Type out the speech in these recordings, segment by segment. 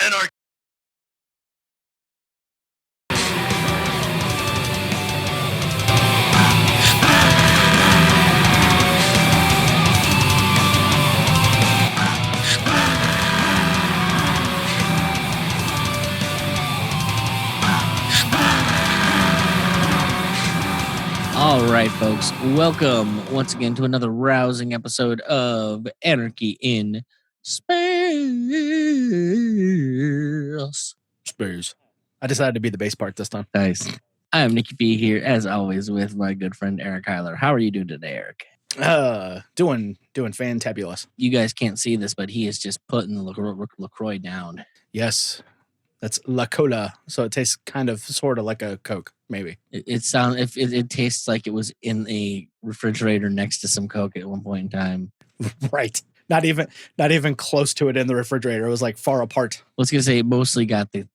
Anarchy. All right, folks. Welcome once again to another rousing episode of Anarchy in Space. Space. I decided to be the bass part this time. Nice. I am Nikki P here, as always, with my good friend Eric Heiler. How are you doing today, Eric? Doing fantabulous. You guys can't see this, but he is just putting the LaCroix down. Yes, that's La Cola, so it tastes kind of, sort of like a Coke, maybe. It tastes like it was in a refrigerator next to some Coke at one point in time. Right. Not even close to it in the refrigerator. It was like far apart. I was gonna say it mostly got the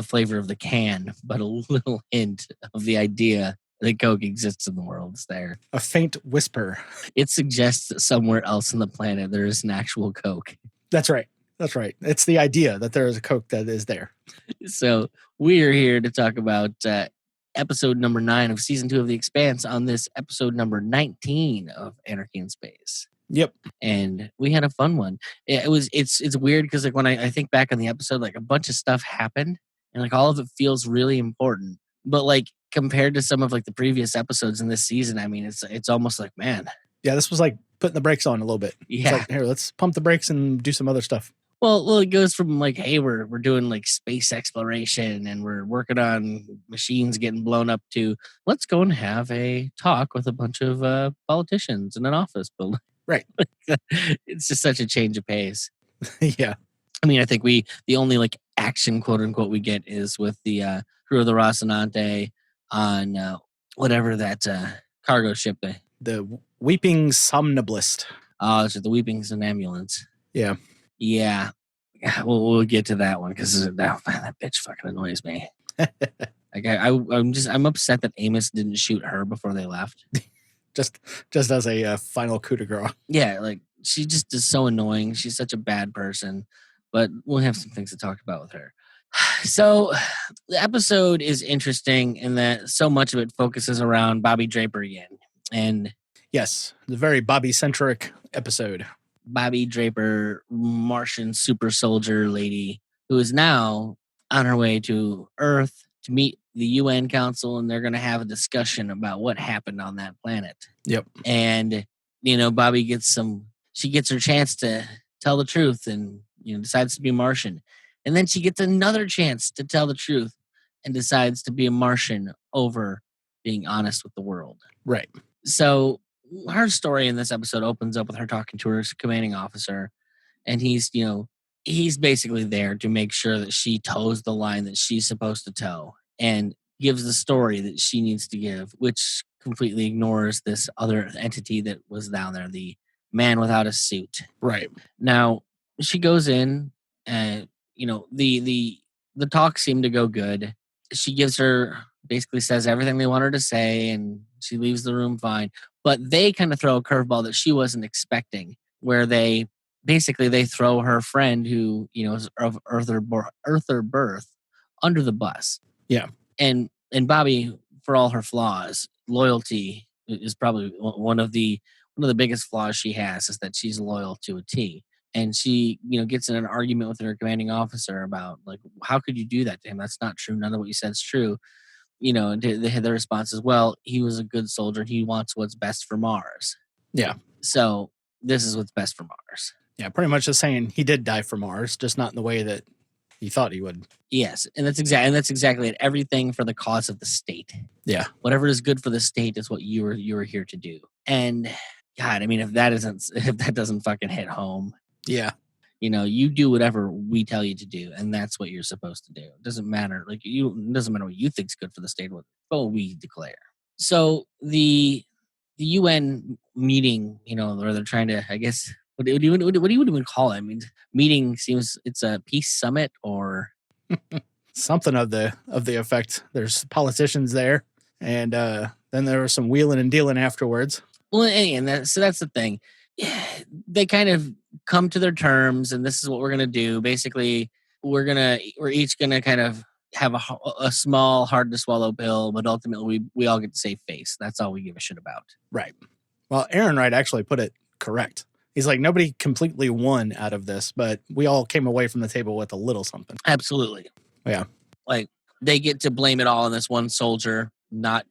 flavor of the can, but a little hint of the idea that Coke exists in the world is there. A faint whisper. It suggests that somewhere else on the planet there is an actual Coke. That's right. It's the idea that there is a Coke that is there. So we are here to talk about episode number 9 of season 2 of The Expanse on this episode number 19 of Anarchy in Space. Yep. And we had a fun one. It's weird because like when I think back on the episode, like a bunch of stuff happened and like all of it feels really important. But like compared to some of like the previous episodes in this season, I mean it's almost like, man. Yeah, this was like putting the brakes on a little bit. Yeah. It's like, here, let's pump the brakes and do some other stuff. Well, it goes from like, hey, we're doing like space exploration and we're working on machines getting blown up to let's go and have a talk with a bunch of politicians in an office building. Right. It's just such a change of pace. Yeah. I mean, I think the only like action quote unquote we get is with the crew of the Rocinante on whatever that cargo ship. The Weeping Somnambulist. Oh, it's the Weeping Somnambulance. Yeah. Yeah. We'll get to that one because that bitch fucking annoys me. Like I'm upset that Amos didn't shoot her before they left. just as a final coup de grace. Yeah, like she just is so annoying. She's such a bad person, but we'll have some things to talk about with her. So the episode is interesting in that so much of it focuses around Bobby Draper again. And yes, the very Bobby-centric episode. Bobby Draper, Martian super soldier lady, who is now on her way to Earth to meet the UN Council, and they're going to have a discussion about what happened on that planet. Yep. And, Bobby gets her chance to tell the truth and, decides to be Martian. And then she gets another chance to tell the truth and decides to be a Martian over being honest with the world. Right. So her story in this episode opens up with her talking to her commanding officer, and he's basically there to make sure that she toes the line that she's supposed to toe and gives the story that she needs to give, which completely ignores this other entity that was down there, the man without a suit. Right. Now she goes in and, the talk seemed to go good. She basically says everything they want her to say, and she leaves the room fine. But they kind of throw a curveball that she wasn't expecting, where they throw her friend who, is of earther birth under the bus. Yeah. And Bobby, for all her flaws, loyalty is probably one of the biggest flaws she has, is that she's loyal to a T. And she, gets in an argument with her commanding officer about, like, how could you do that to him? That's not true. None of what you said is true. The response is, well, he was a good soldier. He wants what's best for Mars. Yeah. So this is what's best for Mars. Yeah, pretty much just saying he did die for Mars, just not in the way that he thought he would. Yes, and that's exactly it. Everything for the cause of the state. Yeah. Whatever is good for the state is what you were here to do. And God, I mean, if that doesn't fucking hit home. Yeah. You do whatever we tell you to do, and that's what you're supposed to do. It doesn't matter. It doesn't matter what you think's good for the state, but what we declare. So the UN meeting, where they're trying to, I guess, what do you even call it? I mean, meeting seems it's a peace summit or something of the effect. There's politicians there, and then there was some wheeling and dealing afterwards. Well, and that's the thing. They kind of come to their terms, and this is what we're going to do. Basically, we're each gonna kind of have a small, hard to swallow pill, but ultimately we all get to save face. That's all we give a shit about. Right. Well, Aaron Wright actually put it correct. He's like, nobody completely won out of this, but we all came away from the table with a little something. Absolutely. Yeah. Like they get to blame it all on this one soldier not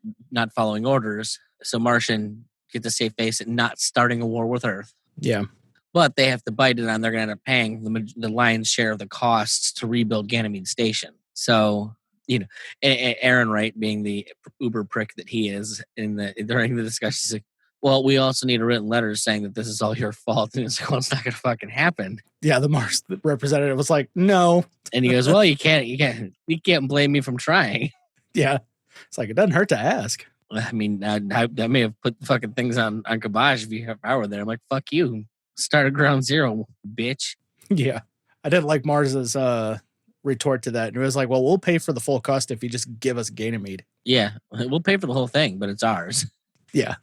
following orders. So Martian get to save face and not starting a war with Earth. Yeah. But they have to bite it on. They're going to end up paying the lion's share of the costs to rebuild Ganymede Station. So, Aaron Wright, being the uber prick that he is, during the discussion, he's like, "Well, we also need a written letter saying that this is all your fault." And it's like, "Well, it's not going to fucking happen." Yeah, the Mars representative was like, "No." And he goes, "Well, you can't blame me from trying." Yeah, it's like it doesn't hurt to ask. I mean, I may have put the fucking things on kibosh if I were there. I'm like, "Fuck you." Start at ground zero, bitch. Yeah. I didn't like Mars's retort to that. And it was like, well, we'll pay for the full cost if you just give us Ganymede. Yeah, we'll pay for the whole thing, but it's ours. Yeah.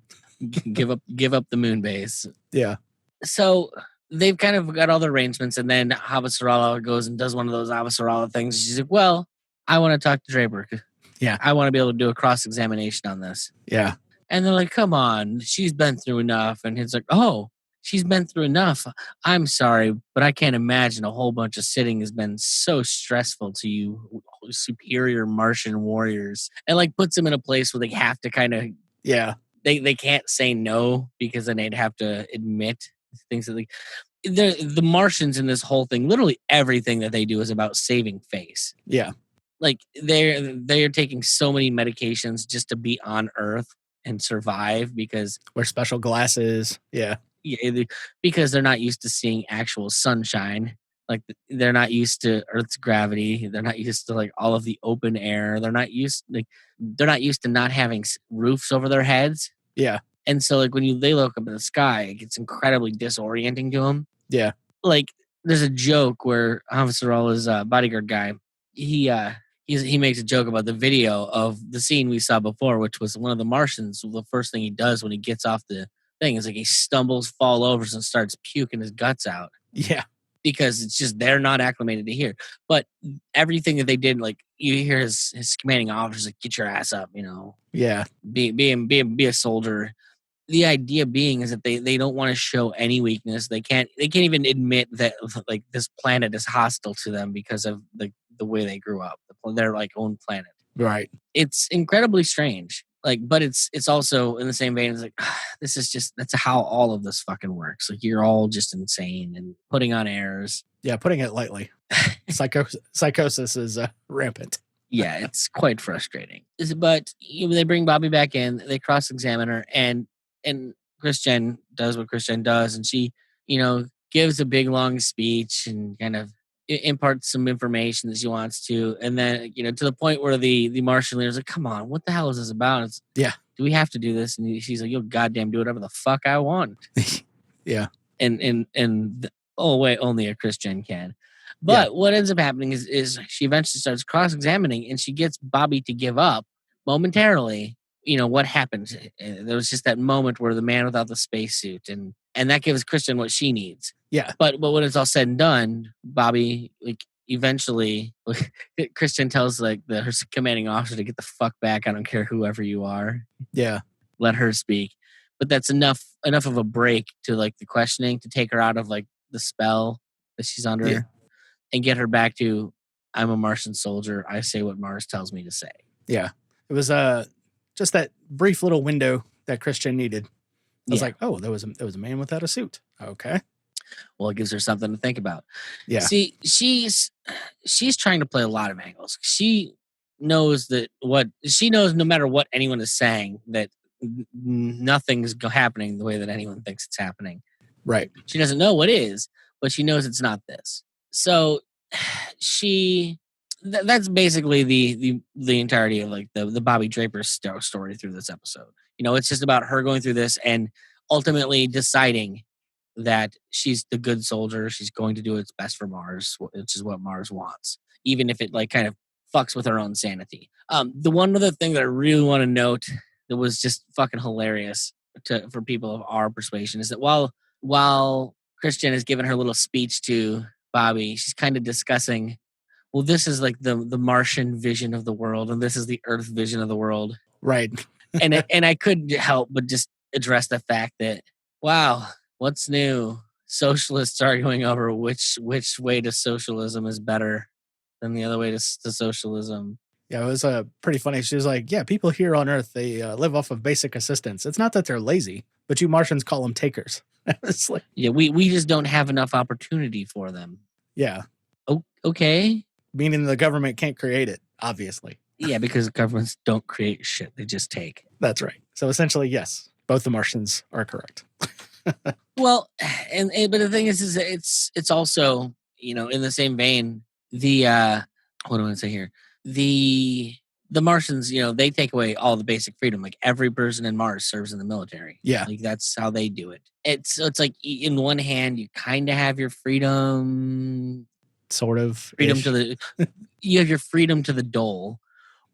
give up the moon base. Yeah. So they've kind of got all the arrangements, and then Avasarala goes and does one of those Avasarala things. She's like, "Well, I want to talk to Draper. Yeah. I want to be able to do a cross-examination on this." Yeah. And they're like, "Come on, she's been through enough." And he's like, "Oh, she's been through enough. I'm sorry, but I can't imagine a whole bunch of sitting has been so stressful to you superior Martian warriors." And like puts them in a place where they have to kind of, Yeah. they can't say no because then they'd have to admit things that the Martians in this whole thing, literally everything that they do is about saving face. Yeah. Like they're taking so many medications just to be on Earth and survive because Wear special glasses. Yeah. because they're not used to seeing actual sunshine. Like they're not used to Earth's gravity. They're not used to like all of the open air. They're not used to not having roofs over their heads. Yeah. And so like when they look up in the sky, it gets incredibly disorienting to them. Yeah. Like there's a joke where Avasarala's bodyguard guy, he makes a joke about the video of the scene we saw before, which was one of the Martians. The first thing he does when he gets off the thing is like he stumbles, fall over, and starts puking his guts out. Yeah. Because it's just they're not acclimated to hear. But everything that they did, like you hear his commanding officers like, "Get your ass up," Yeah. Be a soldier. The idea being is that they don't want to show any weakness. They can't even admit that like this planet is hostile to them because of the way they grew up, their like own planet. Right. It's incredibly strange. Like, but it's also in the same vein as like that's how all of this fucking works. Like you're all just insane and putting on airs. Yeah, putting it lightly. Psychosis is rampant. Yeah, it's quite frustrating. But they bring Bobby back in, they cross-examine her, and Christian does what Christian does, and she, gives a big long speech and kind of imparts some information that she wants to, and then to the point where the Martian leader's like, "Come on, what the hell is this about?" Yeah. Do we have to do this? And she's like, "You'll goddamn do whatever the fuck I want." Yeah. Oh wait, only a Christian can. But what ends up happening is she eventually starts cross-examining, and she gets Bobby to give up momentarily. What happened? There was just that moment where the man without the spacesuit, and that gives Christian what she needs. Yeah. But when it's all said and done, Bobby eventually Christian tells her commanding officer to get the fuck back. I don't care whoever you are. Yeah. Let her speak. But that's enough of a break to the questioning to take her out of the spell that she's under and get her back to, I'm a Martian soldier. I say what Mars tells me to say. Yeah. It was just that brief little window that Christian needed. I was like, oh, there was a man without a suit. Okay. Well, it gives her something to think about. Yeah. See, she's trying to play a lot of angles. She knows no matter what anyone is saying, that nothing's happening the way that anyone thinks it's happening. Right. She doesn't know what is, but she knows it's not this. So that's basically the entirety of the Bobby Draper story through this episode. It's just about her going through this and ultimately deciding that she's the good soldier. She's going to do what's best for Mars, which is what Mars wants, even if it kind of fucks with her own sanity. The one other thing that I really want to note that was just fucking hilarious for people of our persuasion is that while Christian has given her little speech to Bobby, she's kind of discussing well, this is like the Martian vision of the world, and this is the Earth vision of the world. Right. And I couldn't help but just address the fact that, wow, what's new? Socialists arguing over which way to socialism is better than the other way to socialism. Yeah, it was pretty funny. She was like, "Yeah, people here on Earth they live off of basic assistance. It's not that they're lazy, but you Martians call them takers." It's like, Yeah, we just don't have enough opportunity for them. yeah, Oh, okay. meaning the government can't create it. Obviously, Yeah, because governments don't create shit; they just take. that's right. So essentially, yes, both the Martians are correct. Well, and but the thing is it's also, in the same vein, the what do I want to say here? The the Martians, they take away all the basic freedom. Like every person in Mars serves in the military. Yeah, Like that's how they do it. It's like in one hand you kind of have your sort of freedom to ish. the you have your freedom to the dole,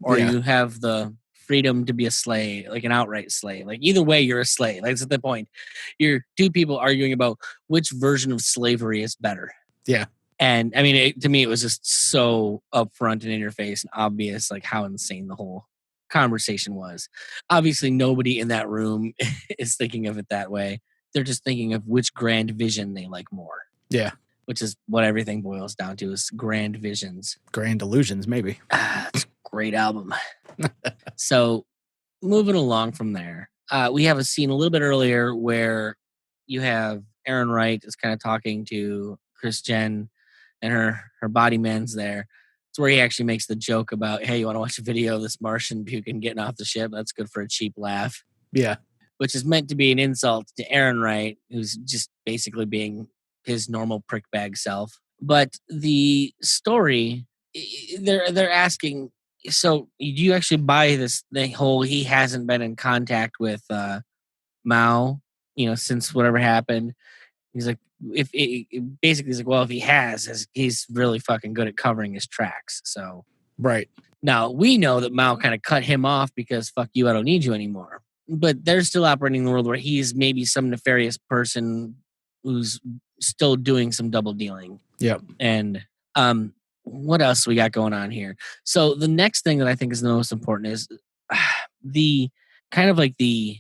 or Yeah, you have the freedom to be a slave, like an outright slave. Like either way, you're a slave. That's the point. You're two people arguing about which version of slavery is better. yeah, And I mean, to me, it was just so upfront and in your face and obvious, like how insane the whole conversation was. Obviously, nobody in that room is thinking of it that way. They're just thinking of which grand vision they like more, yeah. which is what everything boils down to is grand visions. Grand illusions, maybe. It's a great album. So moving along from there, we have a scene a little bit earlier where you have Aaron Wright is kind of talking to Chris Jen and her body man's there. It's where he actually makes the joke about, hey, you want to watch a video of this Martian puking getting off the ship? That's good for a cheap laugh, Yeah, which is meant to be an insult to Aaron Wright, who's just basically being his normal prickbag self. But the story, they're asking, so do you actually buy this the whole he hasn't been in contact with Mao, since whatever happened? He's like, if basically he's like, well, if he has, he's really fucking good at covering his tracks. So right. now we know that Mao kind of cut him off because fuck you, I don't need you anymore. But they're still operating in the world where he's maybe some nefarious person who's still doing some double dealing. Yep. And what else we got going on here? So the next thing that I think is the most important is the kind of like the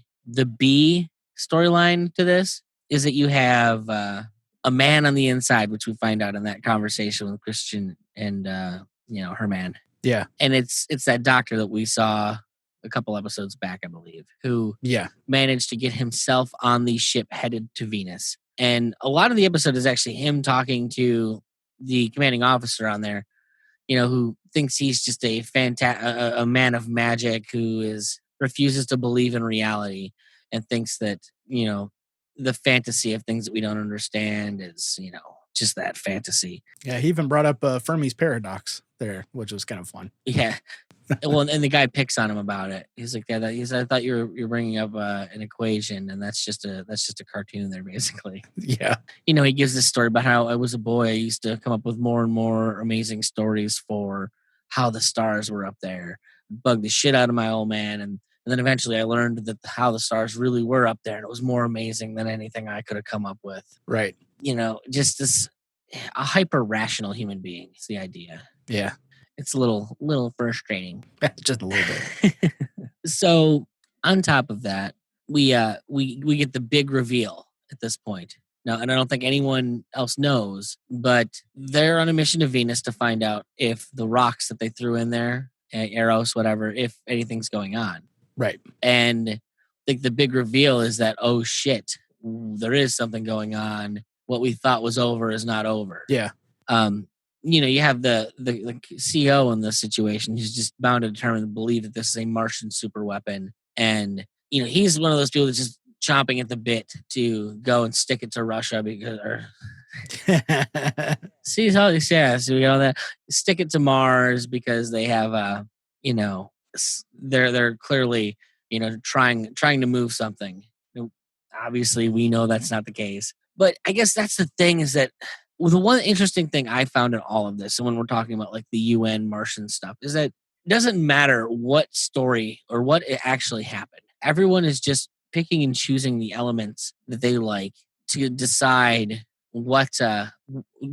B storyline to this is that you have a man on the inside, which we find out in that conversation with Christian and her man. Yeah. And it's that doctor that we saw a couple episodes back, I believe, who managed to get himself on the ship headed to Venus. And a lot of the episode is actually him talking to the commanding officer on there, who thinks he's just a man of magic who refuses to believe in reality and thinks that, the fantasy of things that we don't understand is, just that fantasy. Yeah, he even brought up Fermi's paradox there, which was kind of fun. Yeah. Well, and the guy picks on him about it. He's like, "Yeah, I thought you're bringing up an equation, and that's just a cartoon there, basically." Yeah. He gives this story about how I was a boy. I used to come up with more and more amazing stories for how the stars were up there. Bugged the shit out of my old man, and then eventually I learned that how the stars really were up there, and it was more amazing than anything I could have come up with. Right. Just this a hyper rational human being is the idea. Yeah. It's a little frustrating. Just a little bit. So on top of that, we get the big reveal at this point. Now, and I don't think anyone else knows, but they're on a mission to Venus to find out if the rocks that they threw in there, Eros, whatever, if anything's going on. Right. And I think the big reveal is that, oh shit, there is something going on. What we thought was over is not over. Yeah. You have the CEO in this situation who's just bound to determine to believe that this is a Martian super weapon. And, he's one of those people that's just chomping at the bit to go and stick it to Russia because, see how he says, that stick it to Mars because they have, they're clearly, trying to move something. Obviously we know that's not the case, but I guess that's the thing is that, well, the one interesting thing I found in all of this, and when we're talking about like the UN Martian stuff, is that it doesn't matter what story or what it actually happened. Everyone is just picking and choosing the elements that they like to decide what,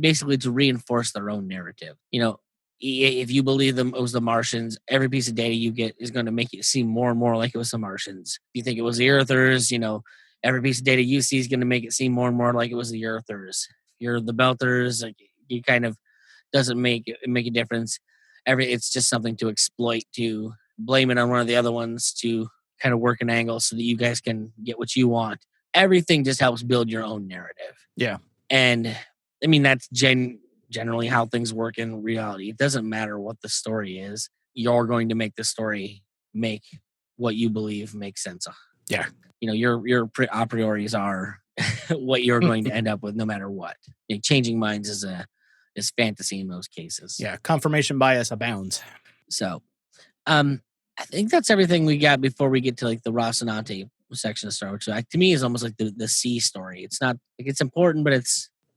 basically to reinforce their own narrative. if you believe them it was the Martians, every piece of data you get is going to make it seem more and more like it was the Martians. If you think it was the Earthers, every piece of data you see is going to make it seem more and more like it was the Earthers. If you're the Belters, like, you kind of doesn't make a difference. It's just something to exploit, to blame it on one of the other ones, to kind of work an angle so that you guys can get what you want. Everything just helps build your own narrative. Yeah. And I mean, that's generally how things work in reality. It doesn't matter what the story is. You're going to make the story make what you believe makes sense. Yeah. Your a prioris are what you're going to end up with no matter what. Changing minds is fantasy in most cases. Yeah. Confirmation bias abounds. So, I think that's everything we got before we get to like the Rocinante section of Star Wars. So, to me, is almost like the C story. It's not like it's important, but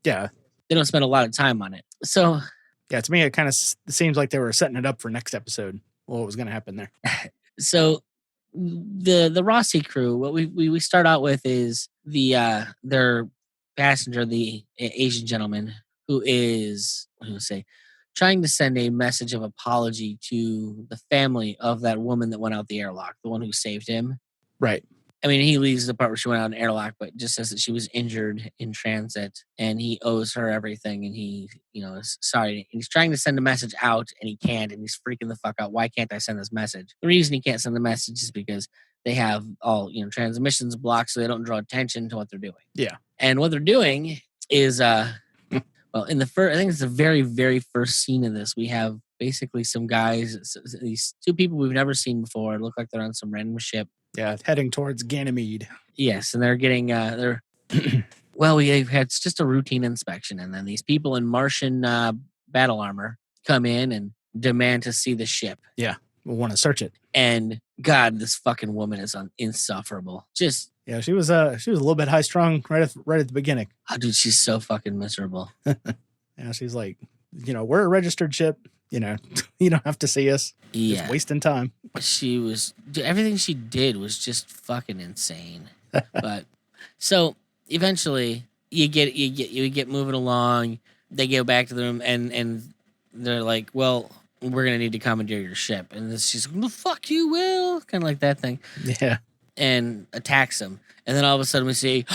they don't spend a lot of time on it. So, yeah, to me, it kind of seems like they were setting it up for next episode. What was going to happen there? So, the Rossi crew, what we start out with is their passenger, the Asian gentleman, who is trying to send a message of apology to the family of that woman that went out the airlock, the one who saved him. Right. I mean, he leaves the part where she went out an airlock, but just says that she was injured in transit and he owes her everything. And he, is sorry. And he's trying to send a message out and he can't. And he's freaking the fuck out. Why can't I send this message? The reason he can't send the message is because they have all, transmissions blocked so they don't draw attention to what they're doing. Yeah. And what they're doing is, well, I think it's the very, very first scene of this. We have basically some guys, these two people we've never seen before, look like they're on some random ship. Yeah, heading towards Ganymede. Yes, and they're getting well, it's just a routine inspection, and then these people in Martian battle armor come in and demand to see the ship. Yeah, we want to search it. And God, this fucking woman is insufferable. Just she was a little bit high strung right at the beginning. Oh, dude, she's so fucking miserable. Yeah, she's like, we're a registered ship. You don't have to see us. Yeah. Just wasting time. Everything she did was just fucking insane. But so eventually you get moving along. They go back to the room and they're like, well, we're gonna need to commandeer your ship. And she's like, well, fuck you, Will, kind of like that thing. Yeah. And attacks him. And then all of a sudden we see,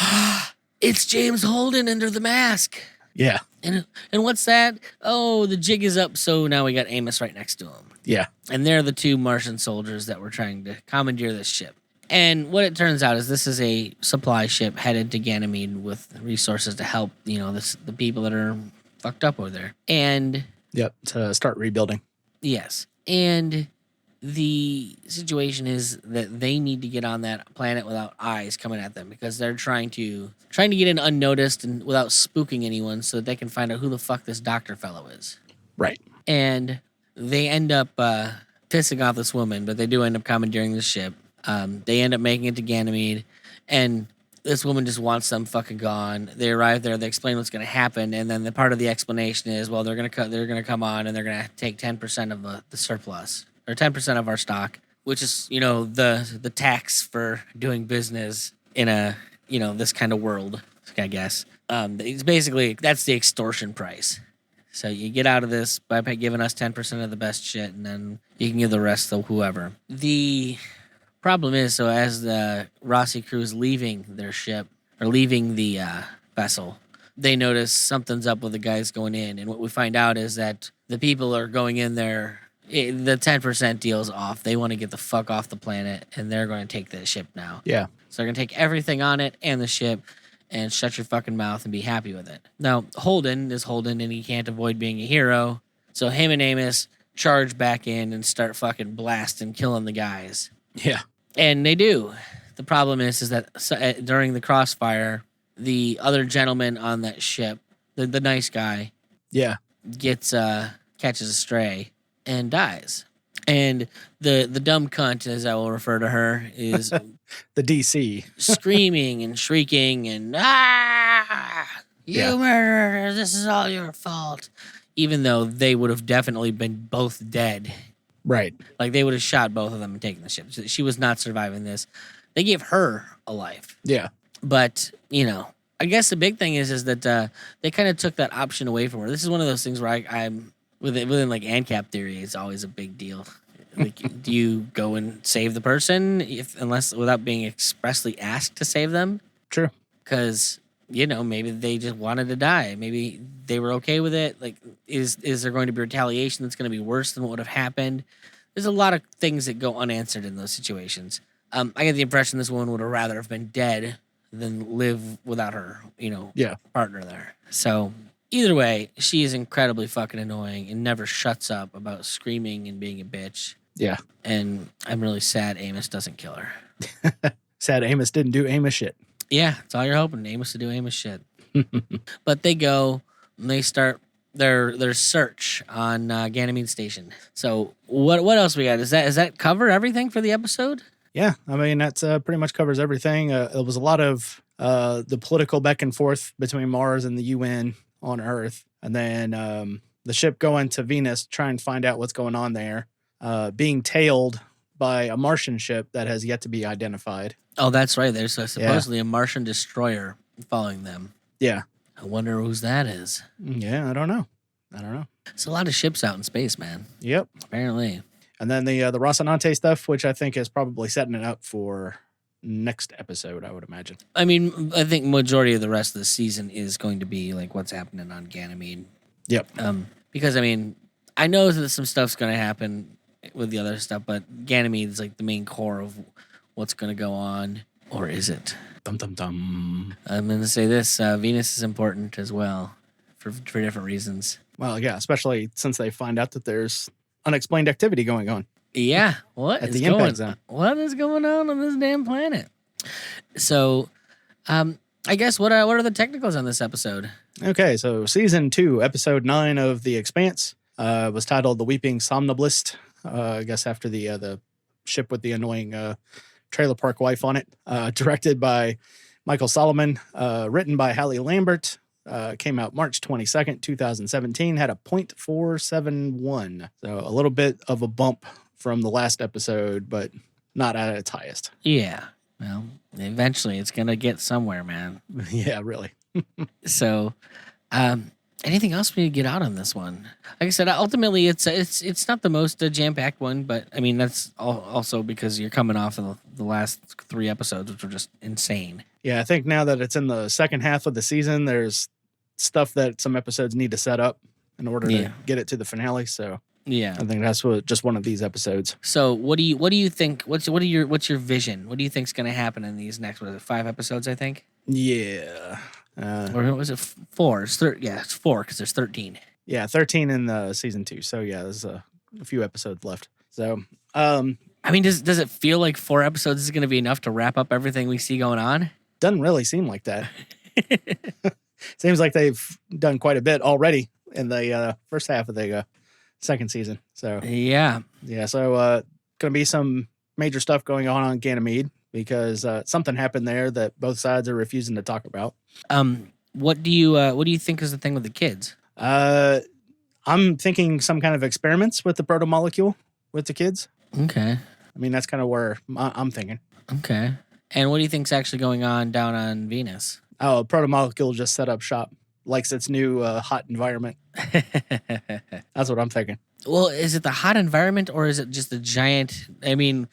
it's James Holden under the mask. Yeah. And what's that? Oh, the jig is up, so now we got Amos right next to him. Yeah. And they're the two Martian soldiers that were trying to commandeer this ship. And what it turns out is this is a supply ship headed to Ganymede with resources to help, the people that are fucked up over there. And yep, to start rebuilding. Yes. And the situation is that they need to get on that planet without eyes coming at them because they're trying to get in unnoticed and without spooking anyone so that they can find out who the fuck this doctor fellow is. Right. And they end up pissing off this woman, but they do end up commandeering the ship. They end up making it to Ganymede, and this woman just wants them fucking gone. They arrive there, they explain what's going to happen, and then the part of the explanation is, well, they're going to come on and they're going to take 10% of the surplus. Or 10% of our stock, which is, the tax for doing business in a, this kind of world, I guess. It's basically, that's the extortion price. So you get out of this by giving us 10% of the best shit, and then you can give the rest to whoever. The problem is, so as the Rossi crew is leaving their ship, or leaving the vessel, they notice something's up with the guys going in. And what we find out is that the people are going in there. The 10% deal's off. They want to get the fuck off the planet, and they're going to take the ship now. Yeah. So they're going to take everything on it and the ship and shut your fucking mouth and be happy with it. Now, Holden is Holden, and he can't avoid being a hero. So him and Amos charge back in and start fucking blasting, killing the guys. Yeah. And they do. The problem is that during the crossfire, the other gentleman on that ship, the nice guy, yeah, catches a stray and dies. And the dumb cunt, as I will refer to her, is the DC screaming and shrieking and you murderer, this is all your fault. Even though they would have definitely been both dead. Right. Like they would have shot both of them and taken the ship. She was not surviving this. They gave her a life. Yeah. But, I guess the big thing is that they kind of took that option away from her. This is one of those things where within like ANCAP theory, it's always a big deal. Like, do you go and save the person unless without being expressly asked to save them? True. Because maybe they just wanted to die. Maybe they were okay with it. Like, is there going to be retaliation that's going to be worse than what would have happened? There's a lot of things that go unanswered in those situations. I get the impression this woman would have rather have been dead than live without her, partner there. So either way, she is incredibly fucking annoying and never shuts up about screaming and being a bitch. Yeah. And I'm really sad Amos doesn't kill her. Sad Amos didn't do Amos shit. Yeah, that's all you're hoping, Amos to do Amos shit. But they go and they start their search on Ganymede Station. So what else we got? Does that cover everything for the episode? Yeah, I mean that's pretty much covers everything. It was a lot of the political back and forth between Mars and the UN on Earth, and then the ship going to Venus, trying to find out what's going on there, being by a Martian ship that has yet to be identified. Oh, that's right. There's supposedly a Martian destroyer following them. Yeah. I wonder whose that is. Yeah, I don't know. It's a lot of ships out in space, man. Yep. Apparently. And then the Rocinante stuff, which I think is probably setting it up for next episode, I would imagine. I mean, I think majority of the rest of the season is going to be like what's happening on Ganymede. Yep. Because I mean, I know that some stuff's going to happen with the other stuff, but Ganymede is like the main core of what's going to go on, or is it? Dum dum dum. I'm going to say this: Venus is important as well, for different reasons. Well, yeah, especially since they find out that there's unexplained activity going on. Yeah, what at is the impact zone? What is going on this damn planet? So, I guess what are the technicals on this episode? Okay, so season 2, episode 9 of The Expanse was titled "The Weeping Somnambulist." I guess after the ship with the annoying trailer park wife on it. Directed by Michael Solomon, written by Hallie Lambert. Came out March 22nd, 2017, had a .471. So a little bit of a bump from the last episode, but not at its highest. Yeah. Well, eventually it's going to get somewhere, man. Yeah, really. So, anything else we need to get out on this one? Like I said, ultimately it's not the most jam-packed one, but I mean, that's also because you're coming off of the last 3 episodes, which were just insane. Yeah, I think now that it's in the second half of the season, there's stuff that some episodes need to set up in order to get it to the finale. So yeah, I think that's just one of these episodes. So what do you think? What's your vision? What do you think's going to happen in these next 5 episodes? I think. Yeah. Or was it 4? It's 4 because there's 13. Yeah, 13 in the season 2. So yeah, there's a few episodes left. So I mean, does it feel like 4 episodes is going to be enough to wrap up everything we see going on? Doesn't really seem like that. Seems like they've done quite a bit already in the first half of the second season. So yeah. So gonna be some major stuff going on Ganymede because something happened there that both sides are refusing to talk about. What do you think is the thing with the kids? I'm thinking some kind of experiments with the proto-molecule with the kids. Okay. I mean, that's kind of where I'm thinking. Okay. And what do you think's actually going on down on Venus? Oh, proto-molecule just set up shop, likes its new hot environment. That's what I'm thinking. Well, is it the hot environment or is it just the giant? I mean,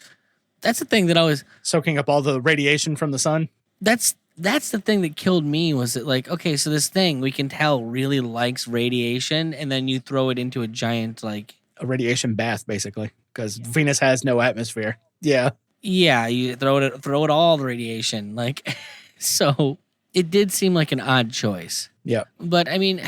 that's the thing that always soaking up all the radiation from the sun. That's the thing that killed me was that, like, okay, so this thing we can tell really likes radiation, and then you throw it into a giant, like, a radiation bath, basically, because Venus has no atmosphere. Yeah. Yeah, you throw it all the radiation, like, so it did seem like an odd choice. Yeah. But I mean,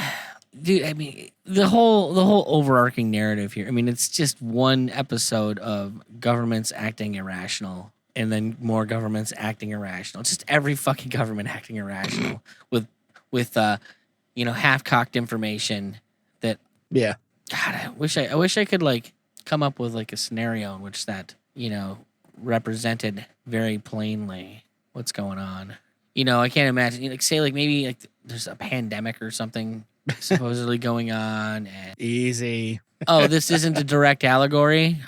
dude, the whole overarching narrative here. I mean, it's just one episode of governments acting irrational, and then more governments acting irrational. It's just every fucking government acting irrational with half-cocked information that. Yeah. God, I wish I could like come up with like a scenario in which that represented very plainly what's going on. I can't imagine. Like, say, like, maybe like there's a pandemic or something supposedly going on. And, easy. Oh, this isn't a direct allegory.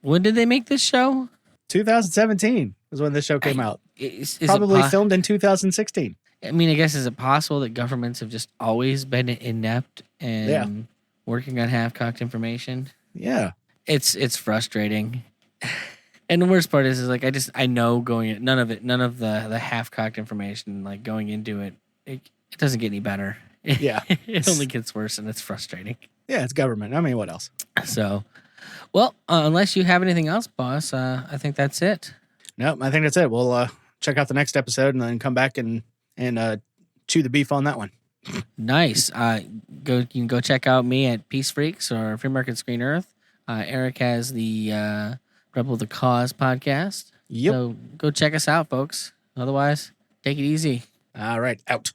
When did they make this show? 2017 was when this show came out. Is probably filmed in 2016. I mean, I guess is it possible that governments have just always been inept and working on half-cocked information. Yeah. It's frustrating. And the worst part is like I know going in, none of the half-cocked information, like going into it, it doesn't get any better. Yeah. It only gets worse, and it's frustrating. Yeah, it's government. I mean, what else? So, well, unless you have anything else, boss, I think that's it. Nope, I think that's it. We'll check out the next episode and then come back and chew the beef on that one. Nice. You can go check out me at Peace Freaks or Free Market Screen Earth. Eric has the Rebel of the Cause podcast. Yep. So go check us out, folks. Otherwise, take it easy. All right, out.